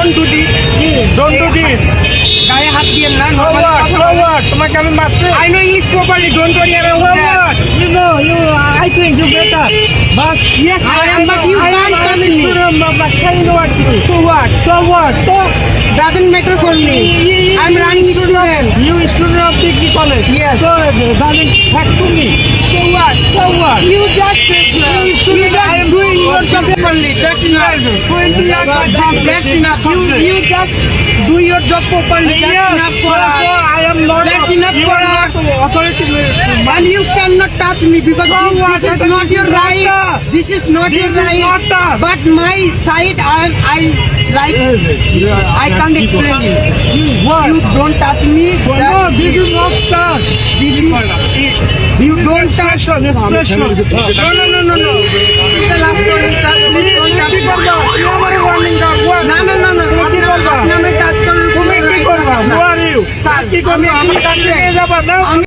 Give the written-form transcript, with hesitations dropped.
don't do this. Don't do this. গায়ে হাত দিয়েন না। So what? তোমাকে আমি মারছি। I know English properly. Don't worry about So that. what? You know, I think you better. But Yes, I am, but you can't touch me. But university. So what? So what? So, Doesn't matter for me. I'm running student. you student of degree college. Yes. So doesn't have to me. So what? So what? You just doing your job properly. That's enough. That's enough. You just do your job properly. That's enough for us. I am not. That's enough for us. Authority. And you cannot touch me because So what? this is This not is your not right. tough. This is not This your is right. not tough. But my side, I like. I can't explain you. What? You don't touch me. No, this is not tough. You don't touch. Expression. No. It's the last one. Please don't touch me. No. আপনি আমাকে touch করুন। তুমি কি করবা? Who are you? Sir, কি করবা? আমি আমার কাছে নিয়ে যাবা না? আমি